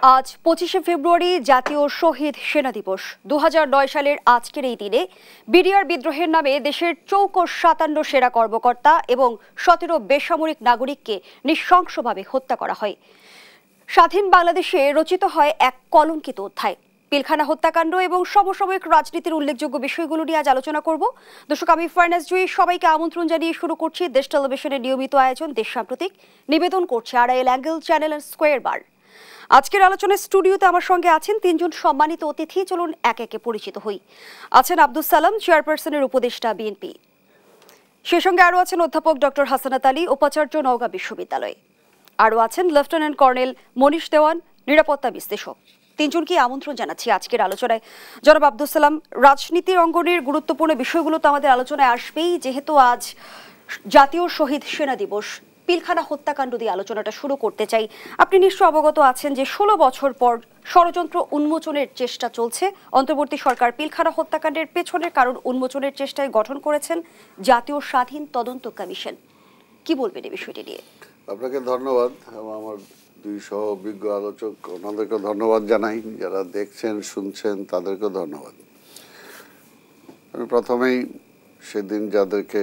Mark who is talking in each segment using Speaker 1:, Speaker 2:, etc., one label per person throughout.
Speaker 1: আজ 25শে ফেব্রুয়ারি জাতীয় শহীদ সেনা দিবস। 2009 সালের আজকের এই দিনে বিডিআর বিদ্রোহের নামে দেশের 57 সেনা কর্মকর্তা এবং 17 বেসামরিক নাগরিককে নৃশংসভাবে হত্যা করা হয়। স্বাধীন বাংলাদেশে রচিত হয় এক কলঙ্কিত অধ্যায়। পিলখানা হত্যাকাণ্ড এবং সমসাময়িক রাজনীতির উল্লেখযোগ্য বিষয়গুলো নিয়ে আজ আলোচনা করব। দর্শক, আমি ফারনাজ জুই সবাইকে আমন্ত্রণ জানিয়ে শুরু করছি দেশ টেলিভিশনের নিয়মিত আয়োজন দেশ সাম্প্রতিক। নিবেদন করছে Arail angle channel and square বার। আজকের আলোচনায় স্টুডিওতে আমার সঙ্গে আছেন তিনজন সম্মানিত অতিথি। চলুন একে একে পরিচিত হই। আছেন আব্দুল সালাম, চেয়ারপারসনের উপদেষ্টা বিএনপি। সেই সঙ্গে আরও আছেন অধ্যাপক ডক্টর হাসানাত আলী, উপাচার্য নওগাঁ বিশ্ববিদ্যালয়। আরও আছেন লেফটেন্যান্ট কর্নেল মনীষ দেওয়ান, নিরাপত্তা বিশ্লেষক। তিনজনকে আমন্ত্রণ জানাচ্ছি আজকের আলোচনায়। জনাব আব্দুল সালাম, রাজনীতির অঙ্গনের গুরুত্বপূর্ণ বিষয়গুলো তো আমাদের আলোচনায় আসবেই, যেহেতু আজ জাতীয় শহীদ সেনা দিবস। পিলখানা হত্যাকাণ্ড দিয়ে আলোচনাটা শুরু করতে চাই। আপনি নিশ্চয় অবগত আছেন যে 16 বছর পর ষড়যন্ত্র উন্মোচনের চেষ্টা চলছে। অন্তর্বর্তী সরকার পিলখানা হত্যাকাণ্ডের পেছনের কারণ উন্মোচনের চেষ্টায় গঠন করেছেন জাতীয় স্বাধীন তদন্ত কমিশন। কি বলবেন এই বিষয়টি নিয়ে?
Speaker 2: আপনাকে ধন্যবাদ এবং আমার দুই সহ অভিজ্ঞ আলোচক, ওনাদেরকে ধন্যবাদ জানাই। যারা দেখছেন শুনছেন তাদেরকেও ধন্যবাদ। আমি প্রথমেই সেদিন যাদেরকে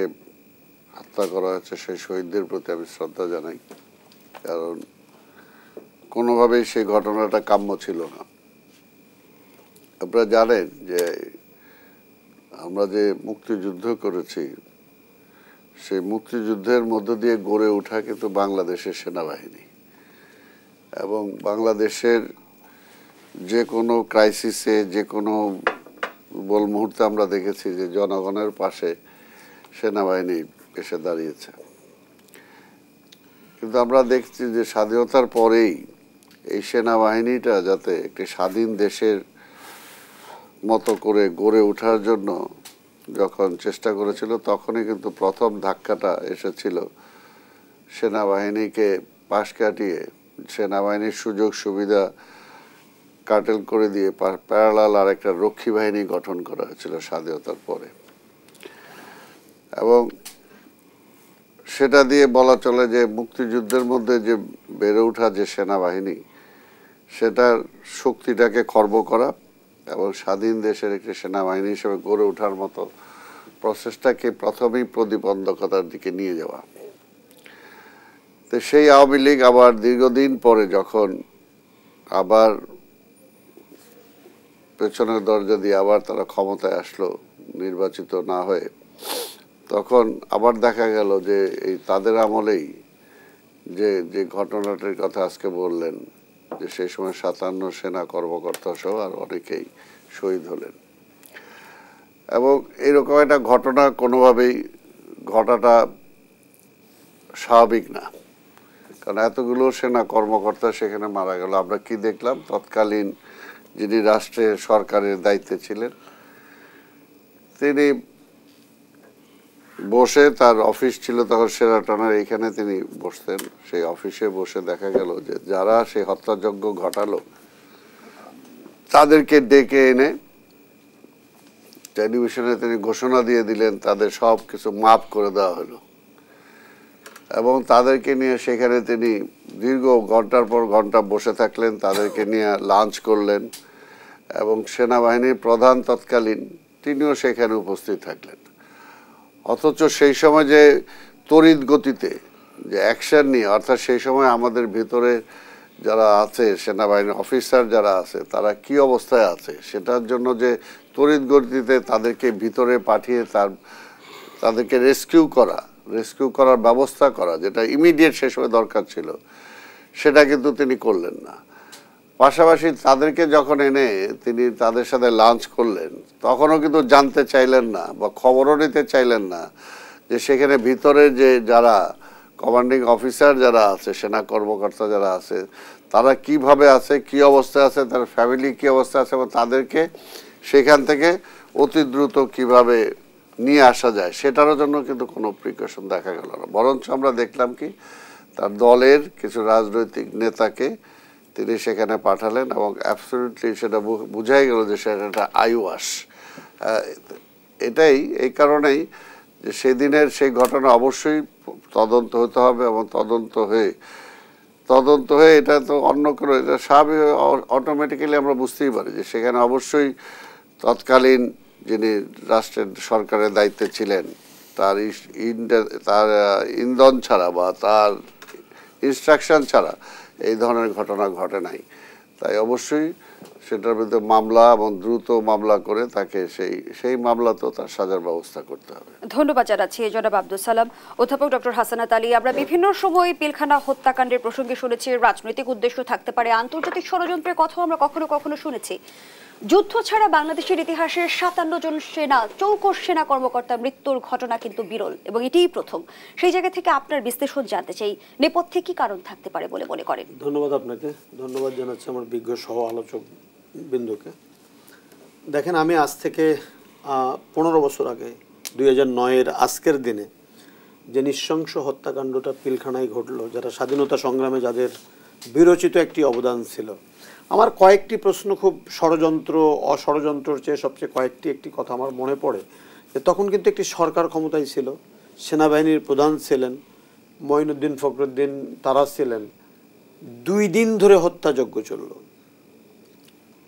Speaker 2: হত্যা করা হয়েছে সেই শহীদদের প্রতি আমি শ্রদ্ধা জানাই, কারণ কোনোভাবেই সেই ঘটনাটা কাম্য ছিল না। আপনারা জানেন যে আমরা যে মুক্তিযুদ্ধ করেছি, সেই মুক্তিযুদ্ধের মধ্য দিয়ে গড়ে ওঠা কিন্তু বাংলাদেশের সেনাবাহিনী, এবং বাংলাদেশের যে কোনো ক্রাইসিসে, যে কোনো বল মুহূর্তে আমরা দেখেছি যে জনগণের পাশে সেনাবাহিনী এসে দাঁড়িয়েছে। কিন্তু আমরা দেখছি যে স্বাধীনতার পরেই এই সেনাবাহিনীটা যাতে একটি স্বাধীন দেশের মতো করে গড়ে ওঠার জন্য যখন চেষ্টা করেছিল, তখনই কিন্তু প্রথম ধাক্কাটা এসেছিল সেনাবাহিনীকে পাশ কাটিয়ে সেনাবাহিনীর সুযোগ সুবিধা কাটেল করে দিয়ে প্যারালাল আর একটা রক্ষী বাহিনী গঠন করা হয়েছিল স্বাধীনতার পরে। এবং সেটা দিয়ে বলা চলে যে মুক্তিযুদ্ধের মধ্যে যে বেড়ে ওঠা যে সেনাবাহিনী, সেটার শক্তিটাকে খর্ব করা এবং স্বাধীন দেশের একটি সেনাবাহিনী হিসেবে গড়ে ওঠার মতো প্রসেসটাকে প্রথমেই প্রতিবন্ধকতার দিকে নিয়ে যাওয়া। তো সেই আওয়ামী লীগ আবার দীর্ঘদিন পরে যখন আবার পেছনের দরজা দিয়ে আবার তারা ক্ষমতায় আসলো নির্বাচিত না হয়ে, তখন আবার দেখা গেল যে এই তাদের আমলেই যে যে ঘটনাটির কথা আজকে বললেন, যে সেই সময় 57 সেনা কর্মকর্তা সহ আর অনেকেই শহীদ হলেন। এবং এইরকম একটা ঘটনা কোনোভাবেই ঘটাটা স্বাভাবিক না, কারণ এতগুলো সেনা কর্মকর্তা সেখানে মারা গেল। আমরা কি দেখলাম, তৎকালীন যিনি রাষ্ট্রের সরকারের দায়িত্বে ছিলেন, তিনি বসে, তার অফিস ছিল তখন শেরাটনের, এইখানে তিনি বসতেন। সেই অফিসে বসে দেখা গেল যে যারা সেই হত্যাযজ্ঞ ঘটালো তাদেরকে ডেকে এনে টেলিভিশনে তিনি ঘোষণা দিয়ে দিলেন তাদের সব কিছু মাফ করে দেওয়া হলো। এবং তাদেরকে নিয়ে সেখানে তিনি দীর্ঘ ঘন্টার পর ঘন্টা বসে থাকলেন, তাদেরকে নিয়ে লাঞ্চ করলেন, এবং সেনাবাহিনীর প্রধান তৎকালীন তিনিও সেখানে উপস্থিত থাকলেন। অথচ সেই সময় যে তড়িৎ গতিতে যে অ্যাকশন নিয়ে, অর্থাৎ সেই সময় আমাদের ভিতরে যারা আছে সেনাবাহিনীর অফিসার যারা আছে তারা কি অবস্থায় আছে সেটার জন্য যে তড়িৎ গতিতে তাদেরকে ভিতরে পাঠিয়ে তাদেরকে রেস্কিউ করার ব্যবস্থা করা, যেটা ইমিডিয়েট সে সময় দরকার ছিল, সেটা কিন্তু তিনি করলেন না। পাশাপাশি তাদেরকে যখন এনে তিনি তাদের সাথে লাঞ্চ করলেন, তখনও কিন্তু জানতে চাইলেন না বা খবরও নিতে চাইলেন না যে সেখানে ভিতরে যে যারা কমান্ডিং অফিসার যারা আছে, সেনা কর্মকর্তা যারা আছে, তারা কিভাবে আছে, কি অবস্থায় আছে, তার ফ্যামিলি কি অবস্থায় আছে, এবং তাদেরকে সেখান থেকে অতি দ্রুত কিভাবে নিয়ে আসা যায় সেটারও জন্য কিন্তু কোনো প্রিকশন দেখা গেল না। বরঞ্চ আমরা দেখলাম কি, তার দলের কিছু রাজনৈতিক নেতাকে তিনি সেখানে পাঠালেন, এবং অ্যাবসলিউটলি সেটা বুঝাই গেল যে সেটা একটা আইওয়াশ। এটাই এই কারণেই যে সেদিনের সেই ঘটনা অবশ্যই তদন্ত হতে হবে, এবং তদন্ত হয়ে তদন্ত হয়ে এটা তো অন্য কোনো, এটা স্বাভাবিক অটোমেটিক্যালি আমরা বুঝতেই পারি যে সেখানে অবশ্যই তৎকালীন যিনি রাষ্ট্রের সরকারের দায়িত্বে ছিলেন তার ইন্ধন ছাড়া বা তার ইনস্ট্রাকশন ছাড়া এই ধরনের ঘটনা ঘটে নাই। তাই অবশ্যই সেটার বিরুদ্ধে মামলা এবং দ্রুত মামলা করে তাকে সেই মামলাতেও তার সাজার ব্যবস্থা করতে হবে।
Speaker 1: ধন্যবাদ জানাচ্ছি জনাব আব্দুল সালাম। অধ্যাপক ডক্টর হাসানাত আলী, আমরা বিভিন্ন সময় পিলখানা হত্যাকাণ্ডের প্রসঙ্গে শুনেছি রাজনৈতিক উদ্দেশ্য থাকতে পারে, আন্তর্জাতিক ষড়যন্ত্রের কথাও আমরা কখনো কখনো শুনেছি। যুদ্ধ ছাড়া বাংলাদেশের ইতিহাসে 57 জন চৌকস সেনা কর্মকর্তার মৃত্যুর ঘটনা কিন্তু বিরল এবং এটিই প্রথম। সেই জায়গা থেকে আপনার বিশ্লেষণ জানতে চাই, নেপথ্যে কি কারণ থাকতে পারে বলে মনে করেন?
Speaker 3: ধন্যবাদ আপনাকে, ধন্যবাদ জানাচ্ছি আমার বিজ্ঞ সহ আলোচক বিন্দুকে। দেখেন, আমি আজ থেকে 15 বছর আগে 2009-এর আজকের দিনে যে নৃশংস হত্যাকাণ্ডটা পিলখানায় ঘটলো, যারা স্বাধীনতা সংগ্রামে যাদের বিরচিত একটি অবদান ছিল, আমার কয়েকটি প্রশ্ন খুব ষড়যন্ত্র অষড়যন্ত্রের চেয়ে সবচেয়ে একটি কথা আমার মনে পড়ে যে তখন কিন্তু একটি সরকার ক্ষমতায় ছিল, সেনাবাহিনীর প্রধান ছিলেন মঈনুদ্দিন ফখরুদ্দিন, তারা ছিলেন। 2 দিন ধরে হত্যাযজ্ঞ চলল,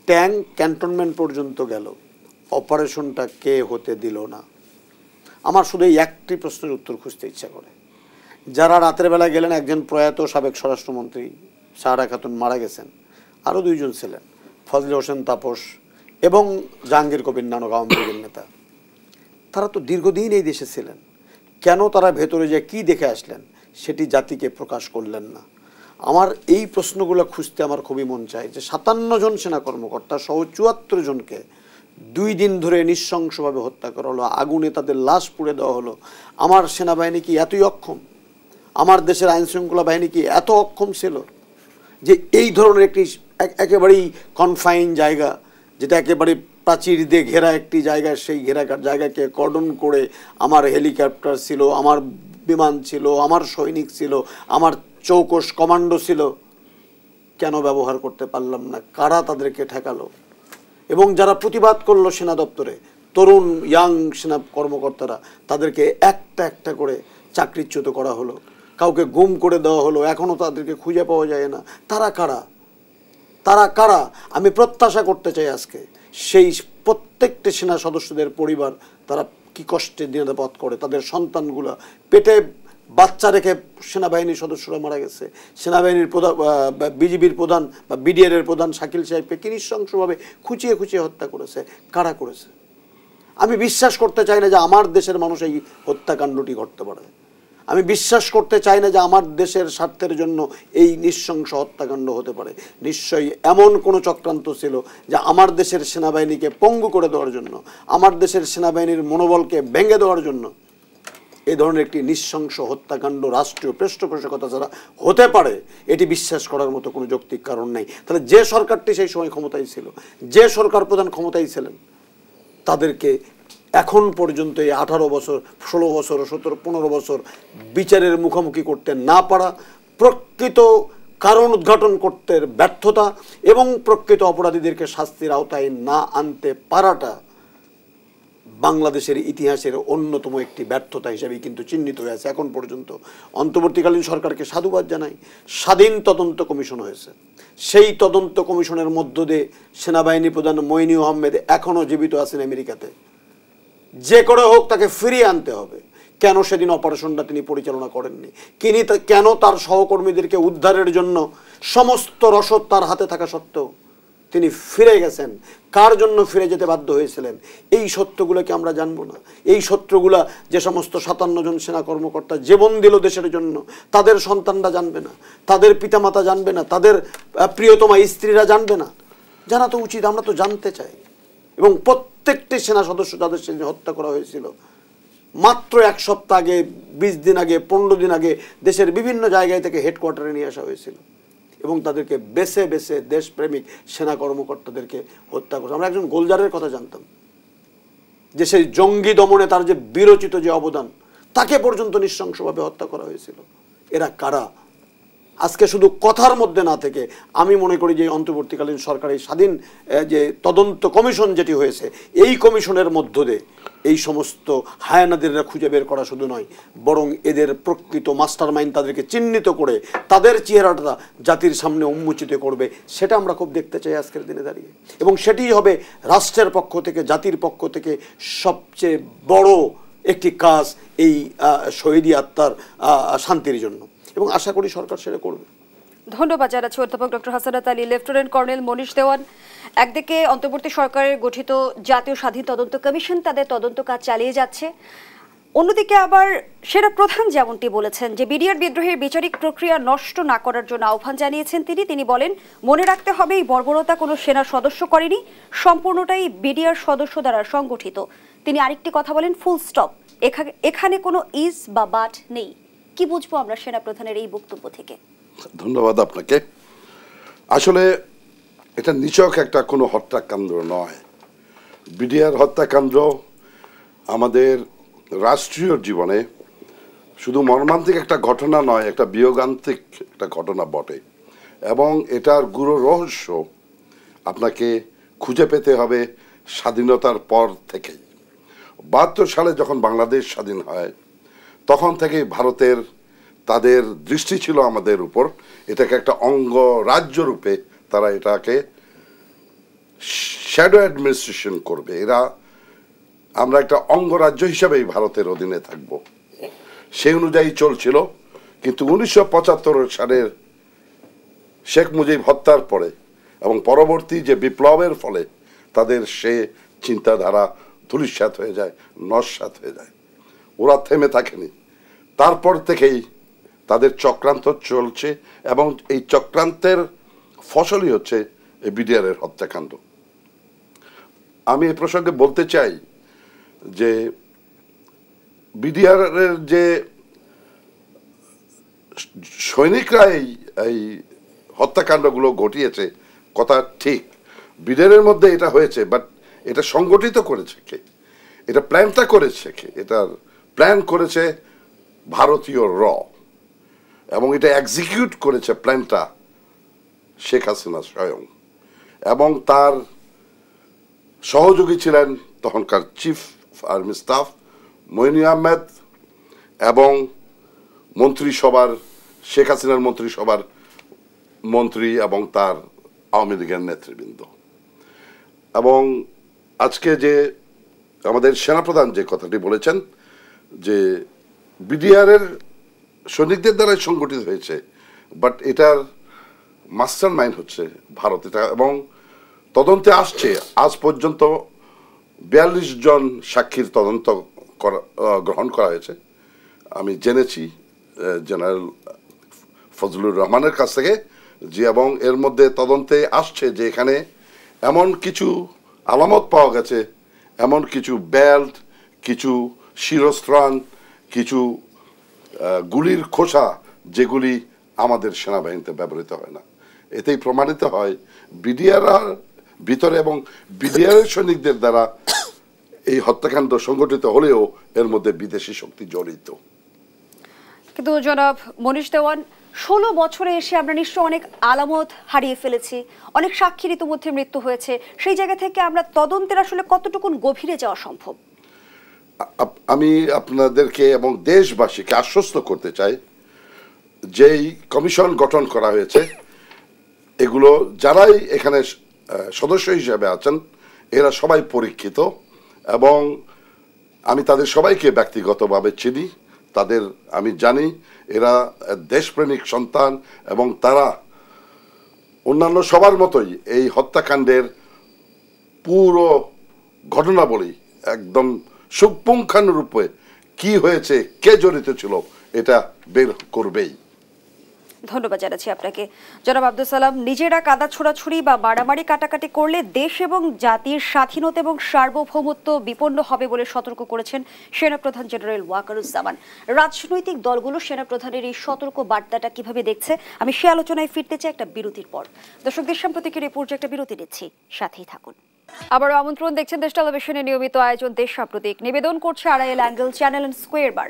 Speaker 3: ট্যাঙ্ক ক্যান্টনমেন্ট পর্যন্ত গেল, অপারেশনটা কে হতে দিল না? আমার শুধু এই একটি প্রশ্নের উত্তর খুঁজতে ইচ্ছা করে। যারা রাতের বেলা গেলেন, একজন প্রয়াত সাবেক স্বরাষ্ট্রমন্ত্রী সাহারা খাতুন মারা গেছেন, আরও 2 জন ছিলেন, ফজলে হোসেন তাপস এবং জাহাঙ্গীর কবির নানক, আওয়ামী লীগের নেতা। তারা তো দীর্ঘদিন এই দেশে ছিলেন, কেন তারা ভেতরে যে কি দেখে আসলেন সেটি জাতিকে প্রকাশ করলেন না? আমার এই প্রশ্নগুলো খুঁজতে আমার খুবই মন চায় যে 57 জন সেনা কর্মকর্তা সহ 74 জনকে 2 দিন ধরে নৃশংসভাবে হত্যা করা হলো, আগুনে তাদের লাশ পুড়ে দেওয়া হলো। আমার সেনাবাহিনী কি এতই অক্ষম? আমার দেশের আইনশৃঙ্খলা বাহিনী কি এত অক্ষম ছিল যে এই ধরনের একটি একেবারেই কনফাইন জায়গা, যেটা একেবারে প্রাচীর দিয়ে ঘেরা একটি জায়গা, সেই জায়গাকে কর্ডন করে আমার হেলিকপ্টার ছিল, আমার বিমান ছিল, আমার সৈনিক ছিল, আমার চৌকস কমান্ডো ছিল, কেন ব্যবহার করতে পারলাম না? কারা তাদেরকে ঠেকালো? এবং যারা প্রতিবাদ করলো সেনা দপ্তরে, তরুণ ইয়াং সেনা কর্মকর্তারা, তাদেরকে একটা একটা করে চাকরিচ্যুত করা হলো, কাউকে গুম করে দেওয়া হলো, এখনও তাদেরকে খুঁজে পাওয়া যায় না। তারা কারা? আমি প্রত্যাশা করতে চাই আজকে সেই প্রত্যেকটি সেনা সদস্যদের পরিবার, তারা কি কষ্টে দিনরাত করে, তাদের সন্তানগুলা পেটে বাচ্চা রেখে সেনাবাহিনীর সদস্যরা মারা গেছে। সেনাবাহিনীর প্রধান, বিজিবির প্রধান বা বিডিআরের প্রধান শাকিল সাহেবকে কি নৃশংসভাবে খুঁচিয়ে হত্যা করেছে। কারা করেছে? আমি বিশ্বাস করতে চাই না যে আমার দেশের মানুষ এই হত্যাকাণ্ডটি ঘটতে পারে। আমি বিশ্বাস করতে চাই না যে আমার দেশের স্বার্থের জন্য এই নৃশংস হত্যাকাণ্ড হতে পারে। নিশ্চয়ই এমন কোনো চক্রান্ত ছিল যে আমার দেশের সেনাবাহিনীকে পঙ্গু করে দেওয়ার জন্য, আমার দেশের সেনাবাহিনীর মনোবলকে ভেঙে দেওয়ার জন্য এই ধরনের একটি নৃশংস হত্যাকাণ্ড রাষ্ট্রীয় পৃষ্ঠপোষকতা ছাড়া হতে পারে, এটি বিশ্বাস করার মতো কোনো যৌক্তিক কারণ নেই। তাহলে যে সরকারটি সেই সময় ক্ষমতায় ছিল, যে সরকার প্রধান ক্ষমতায় ছিলেন, তাদেরকে এখন পর্যন্ত এই 18 বছর, 16 বছর, 17, 15 বছর বিচারের মুখোমুখি করতে না পারা, প্রকৃত কারণ উদ্ঘাটন করতে ব্যর্থতা এবং প্রকৃত অপরাধীদেরকে শাস্তির আওতায় না আনতে পারাটা বাংলাদেশের ইতিহাসের অন্যতম একটি ব্যর্থতা হিসেবে কিন্তু চিহ্নিত হয়ে আছে এখন পর্যন্ত। অন্তর্বর্তীকালীন সরকারকে সাধুবাদ জানাই, স্বাধীন তদন্ত কমিশন হয়েছে। সেই তদন্ত কমিশনের মধ্য দিয়ে সেনাবাহিনী প্রধান মইনি আহমেদ এখনও জীবিত আছেন আমেরিকাতে। যে করে হোক তাকে ফিরিয়ে আনতে হবে। কেন সেদিন অপারেশনটা তিনি পরিচালনা করেননি? কেন তার সহকর্মীদেরকে উদ্ধারের জন্য সমস্ত রসদ তার হাতে থাকা সত্ত্বেও তিনি ফিরে গেছেন? কার জন্য ফিরে যেতে বাধ্য হয়েছিলেন? এই সত্যগুলোকে আমরা জানবো না? এই সত্যগুলা যে সমস্ত 57 জন সেনা কর্মকর্তা জীবন দিল দেশের জন্য, তাদের সন্তানরা জানবে না, তাদের পিতামাতা জানবে না, তাদের প্রিয়তমা স্ত্রীরা জানবে না? জানা তো উচিত, আমরা তো জানতে চাই। এবং প্রত্যেকটি সেনা সদস্য যাদের সেদিন হত্যা করা হয়েছিল, মাত্র 1 সপ্তাহ আগে, 20 দিন আগে, 15 দিন আগে দেশের বিভিন্ন জায়গায় থেকে হেডকোয়ার্টারে নিয়ে আসা হয়েছিল এবং তাদেরকে বেছে বেছে দেশপ্রেমিক সেনা কর্মকর্তাদেরকে হত্যা করেছে। আমরা একজন গোলজারের কথা জানতাম যে সেই জঙ্গি দমনে তার যে বিরচিত যে অবদান, তাকে পর্যন্ত নৃশংসভাবে হত্যা করা হয়েছিল। এরা কারা? আজকে শুধু কথার মধ্যে না থেকে আমি মনে করি যে অন্তর্বর্তীকালীন সরকারের স্বাধীন যে তদন্ত কমিশন যেটি হয়েছে, এই কমিশনের মধ্য দিয়ে এই সমস্ত হায়ানাদের খুঁজে বের করা শুধু নয়, বরং এদের প্রকৃত মাস্টার মাইন্ড তাদেরকে চিহ্নিত করে তাদের চেহারাটা জাতির সামনে উন্মোচিত করবে, সেটা আমরা খুব দেখতে চাই আজকের দিনে দাঁড়িয়ে। এবং সেটিই হবে রাষ্ট্রের পক্ষ থেকে, জাতির পক্ষ থেকে সবচেয়ে বড় একটি কাজ এই শহীদি আত্মার শান্তির জন্য, এবং আশা করি সরকার সেটা করবে।
Speaker 1: ধন্যবাদ জানাচ্ছি অধ্যাপক doctor Hasanat Ali. Lieutenant colonel Manish Dewan, একদিকে অন্তর্বর্তী সরকারের গঠিত জাতীয় স্বাধীন তদন্ত কমিশন তাদের তদন্ত কাজ চালিয়ে যাচ্ছে, অন্যদিকে আবার সেনা প্রধান যেমনটি বলেছেন যে বিডিআর বিদ্রোহের বিচারিক প্রক্রিয়া নষ্ট না করার জন্য আহ্বান জানিয়েছেন তিনি বলেন মনে রাখতে হবে এই বর্বরতা কোনো সেনা সদস্য করেনি, সম্পূর্ণটাই বিডিআর সদস্য দ্বারা সংগঠিত। তিনি আরেকটি কথা বলেন, ফুল স্টপ, এখানে কোনো ইজ বা বাট নেই। কি বুঝবো আমরা সেনা প্রধানের এই বক্তব্য থেকে?
Speaker 4: ধন্যবাদ আপনাকে। আসলে এটা নিছক একটা কোনো হত্যাকাণ্ড নয়। বিডিআর হত্যাকাণ্ড আমাদের রাষ্ট্রীয় জীবনে শুধু মর্মান্তিক একটা ঘটনা নয়, একটা বিয়োগান্তিক একটা ঘটনা বটে, এবং এটার গুরু রহস্য আপনাকে খুঁজে পেতে হবে স্বাধীনতার পর থেকেই। ৭২ সালে যখন বাংলাদেশ স্বাধীন হয় তখন থেকেই ভারতের তাদের দৃষ্টি ছিল আমাদের উপর, এটাকে একটা অঙ্গ রাজ্য রূপে তারা এটাকে শ্যাডো অ্যাডমিনিস্ট্রেশন করবে। আমরা একটা অঙ্গরাজ্য হিসাবেই ভারতের অধীনে থাকব, সেই অনুযায়ী চলছিল। কিন্তু 1975 সালের শেখ মুজিব হত্যার পরে এবং পরবর্তী যে বিপ্লবের ফলে তাদের সে চিন্তাধারা ধূলিসাৎ হয়ে যায়, নস্যাৎ হয়ে যায়। ওরা থেমে থাকেনি, তারপর থেকেই তাদের চক্রান্ত চলছে, এবং এই চক্রান্তের ফসলই হচ্ছে এই বিডিআরের হত্যাকাণ্ড। আমি এই প্রসঙ্গে বলতে চাই যে বিডিআরের যে সৈনিকরা এই হত্যাকাণ্ডগুলো ঘটিয়েছে, কথা ঠিক, বিডিআরের মধ্যে এটা হয়েছে, বাট এটা সংগঠিত করেছে কে? এটা প্ল্যানটা করেছে কে? এটার প্ল্যান করেছে ভারতীয় র, এবং এটা এক্সিকিউট করেছে প্ল্যানটা শেখ হাসিনা স্বয়ং, এবং তার সহযোগী ছিলেন তখনকার chief army staff Moeen Ahmed এবং মন্ত্রিসভার, শেখ হাসিনার মন্ত্রিসভার মন্ত্রী এবং তার আওয়ামী লীগের নেতৃবৃন্দ। এবং আজকে যে আমাদের সেনাপ্রধান যে কথাটি বলেছেন যে বিডিআরের সৈনিকদের দ্বারাই সংগঠিত হয়েছে, বাট এটার মাস্টার মাইন্ড হচ্ছে ভারত। এটা এবং তদন্তে আসছে, আজ পর্যন্ত ৪২ জন সাক্ষীর তদন্ত গ্রহণ করা হয়েছে। আমি জেনেছি জেনারেল ফজলুর রহমানের কাছ থেকে যে, এবং এর মধ্যে তদন্তে আসছে যে এখানে এমন কিছু আলামত পাওয়া গেছে, এমন কিছু বেল্ট, কিছু শিরস্ত্রাণ, কিছু গুলির খোসা যেগুলি আমাদের সেনাবাহিনীতে ব্যবহৃত হয় না। এতেই প্রমাণিত হয় বিডিআর ভিতরে এবং বিডিআরের সৈনিকদের দ্বারা এই হত্যাকাণ্ড সংগঠিত হলেও এর মধ্যে বিদেশি শক্তি জড়িত।
Speaker 1: কিন্তু জনাব মনীষ দেওয়ান, 16 বছরে এসে আমরা নিশ্চয় অনেক আলামত হারিয়ে ফেলেছি, অনেক সাক্ষীর ইতিমধ্যে মৃত্যু হয়েছে। সেই জায়গা থেকে আমরা তদন্তের আসলে কতটুকু গভীরে যাওয়া সম্ভব?
Speaker 4: আমি আপনাদেরকে এবং দেশবাসীকে আশ্বস্ত করতে চাই, যেই কমিশন গঠন করা হয়েছে এগুলো যারাই এখানে সদস্য হিসেবে আছেন এরা সবাই পরীক্ষিত, এবং আমি তাদের সবাইকে ব্যক্তিগতভাবে চিনি, তাদের আমি জানি এরা দেশপ্রেমিক সন্তান, এবং তারা অন্যান্য সবার মতোই এই হত্যাকাণ্ডের পুরো ঘটনাবলী একদম সুপুঙ্খানুরূপে কি হয়েছে, কে জড়িত ছিল এটা বের করবেই।
Speaker 1: ধন্যবাদ জানাচ্ছি আপনাকে। জনাব আব্দুল সালাম, নিজেরা কাদা ছোড়াছুড়ি বা মারামারি কাটাকাটি করলে দেশ এবং জাতির স্বাধীনতা এবং সার্বভৌমত্ব বিপন্ন হবে বলে সতর্ক করেছেন সেনাপ্রধান জেনারেল ওয়াকারুজ্জামান। রাজনৈতিক দলগুলো সেনাপ্রধানের এই সতর্ক বার্তাটা কিভাবে দেখছে, আমি সে আলোচনায় ফিরতে চাই একটা বিরতির পর। দর্শক, দেশ সাম্প্রতিকের এই পর্যায়ে একটা বিরতি নিচ্ছি, সাথেই থাকুন। আবারও আমন্ত্রণ, দেখছেন দেশ টেলিভিশনের নিয়মিত আয়োজন দেশ সাম্প্রতিক। নিবেদন করছে Arail angle channel and square বার।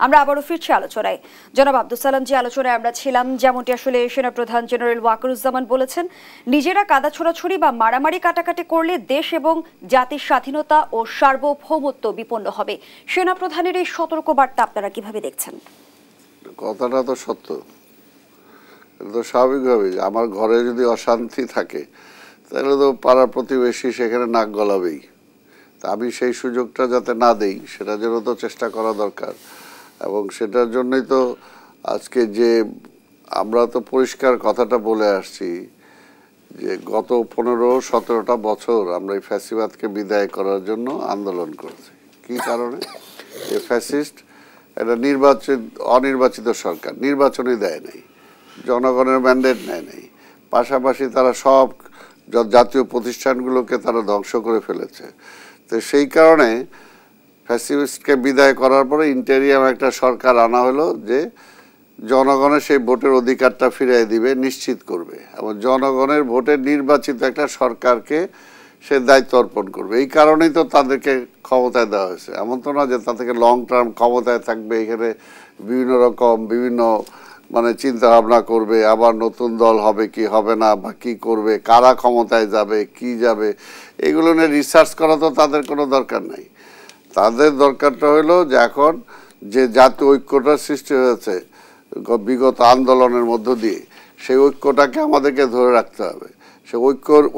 Speaker 1: আমরা আবারও ফিরছি আলোচনায়। জনাব আব্দুল সালাম, যে আলোচনায় আমরা ছিলাম, যেমনটি আসলে সেনাপ্রধান জেনারেল ওয়াকারুজ্জামান বলেছেন, নিজেরা কাদা ছোড়াছুড়ি বা মারামারি কাটাকাটি করলে দেশ এবং জাতির স্বাধীনতা ও সার্বভৌমত্ব বিপন্ন হবে। সেনাপ্রধানের এই সতর্কবার্তা আপনারা কিভাবে দেখছেন?
Speaker 2: কথাটা তো সত্য, তো স্বাভাবিকভাবেই আমার ঘরে যদি অশান্তি থাকে তাহলে তো পাড়ার প্রতিবেশী সেখানে নাক গলাবেই। তা আমি সেই সুযোগটা যাতে না দেই সেটার জন্য তো চেষ্টা করা দরকার, এবং সেটার জন্যই তো আজকে যে আমরা তো পরিষ্কার কথাটা বলে আসছি যে গত 15-17টা বছর আমরা এই ফ্যাসিবাদকে বিদায় করার জন্য আন্দোলন করেছি। কি কারণে? যে ফ্যাসিস্ট একটা অনির্বাচিত সরকার, নির্বাচনই দেয় নাই, জনগণের ম্যান্ডেট নেয় নাই, পাশাপাশি তারা সব জাতীয় প্রতিষ্ঠানগুলোকে তারা ধ্বংস করে ফেলেছে। তো সেই কারণে ফ্যাসিস্টকে বিদায় করার পরে ইন্টেরিয়াম একটা সরকার আনা হলো যে জনগণের সেই ভোটের অধিকারটা ফিরিয়ে দিবে, নিশ্চিত করবে, এবং জনগণের ভোটে নির্বাচিত একটা সরকারকে সে দায়িত্ব অর্পণ করবে। এই কারণেই তো তাদেরকে ক্ষমতায় দেওয়া হয়েছে। এমন তো না যে তাদেরকে লং টার্ম ক্ষমতায় থাকবে, এখানে বিভিন্ন মানে চিন্তা ভাবনা করবে, আবার নতুন দল হবে কি হবে না, বা কি করবে, কারা ক্ষমতায় যাবে, কি যাবে, এগুলো নিয়ে রিসার্চ করা তো তাদের কোনো দরকার নাই। তাদের দরকারটা হলো যে এখন যে জাতীয় ঐক্যটার সৃষ্টি হয়েছে বিগত আন্দোলনের মধ্য দিয়ে, সেই ঐক্যটাকে আমাদেরকে ধরে রাখতে হবে। সে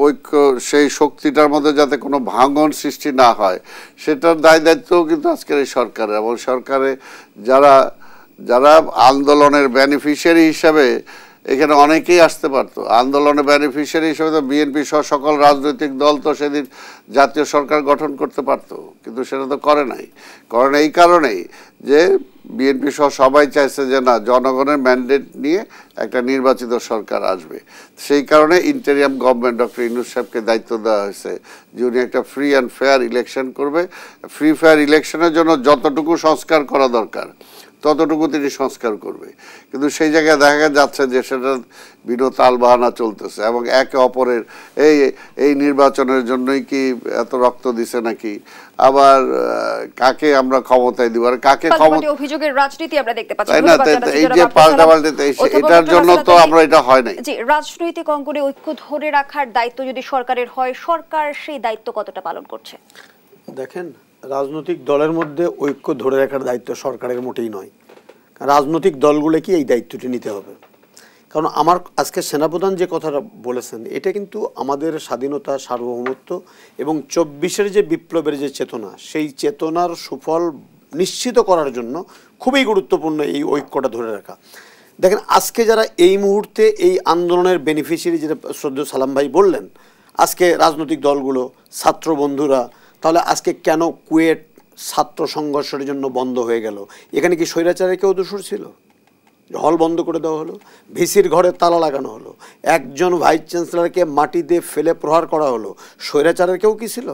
Speaker 2: ঐক্য সেই শক্তিটার মধ্যে যাতে কোনো ভাঙন সৃষ্টি না হয় সেটার দায়িত্বও কিন্তু আজকের এই সরকারের, এবং সরকারে যারা আন্দোলনের বেনিফিশিয়ারি হিসাবে এখানে অনেকেই আসতে পারতো। আন্দোলনের বেনিফিশিয়ারি হিসেবে তো বিএনপি সহ সকল রাজনৈতিক দল তো সেদিন জাতীয় সরকার গঠন করতে পারতো, কিন্তু সেটা তো করে নাই। কারণ এই কারণেই যে বিএনপি সহ সবাই চাইছে যে না, জনগণের ম্যান্ডেট নিয়ে একটা নির্বাচিত সরকার আসবে। সেই কারণে ইন্টেরিয়াম গভর্নমেন্ট ডক্টর ইউনূস সাহেবকে দায়িত্ব দেওয়া হয়েছে যে উনি একটা ফ্রি অ্যান্ড ফেয়ার ইলেকশন করবে। ফ্রি ফেয়ার ইলেকশনের জন্য যতটুকু সংস্কার করা দরকার ততটুকু তিনি সংস্কার করবে, কিন্তু সেই জায়গায় দেখা যাচ্ছে যে সেটা বিনা তালবাহানা চলতেছে, এবং একে অপরের এই নির্বাচনের জন্যই কি এত রক্ত দিছে নাকি, আবার কাকে আমরা ক্ষমতায় দিব আর কাকে
Speaker 1: অভিযোগের রাজনীতি আমরা দেখতে পাচ্ছি।
Speaker 2: তাই না? এই যে পাল্টাপাল্টি, এটার জন্য তো আমরা এটা হয় নাই।
Speaker 1: জি, রাজনৈতিক অঙ্গনে ঐক্য ধরে রাখার দায়িত্ব যদি সরকারের হয়, সরকার সেই দায়িত্ব কতটা পালন করছে?
Speaker 3: দেখেন, রাজনৈতিক দলের মধ্যে ঐক্য ধরে রাখার দায়িত্ব সরকারের মোটেই নয়। রাজনৈতিক দলগুলোকে এই দায়িত্বটি নিতে হবে। কারণ আমার আজকে সেনাপ্রধান যে কথাটা বলেছেন, এটা কিন্তু আমাদের স্বাধীনতা, সার্বভৌমত্ব এবং 24-এর যে বিপ্লবের যে চেতনা, সেই চেতনার সুফল নিশ্চিত করার জন্য খুবই গুরুত্বপূর্ণ এই ঐক্যটা ধরে রাখা। দেখেন, আজকে যারা এই মুহূর্তে এই আন্দোলনের বেনিফিশিয়ারি, যেটা শ্রদ্ধেয় সালাম ভাই বললেন, আজকে রাজনৈতিক দলগুলো, ছাত্র বন্ধুরা, তাহলে আজকে কেন কুয়েট ছাত্র সংঘর্ষের জন্য বন্ধ হয়ে গেল? এখানে কি স্বৈরাচারের কেউ দোষর ছিল? হল বন্ধ করে দেওয়া হলো, ভিসির ঘরে তালা লাগানো হলো, একজন ভাইস চ্যান্সেলরকে মাটিতে ফেলে প্রহার করা হলো, স্বৈরাচারের কেউ কি ছিল?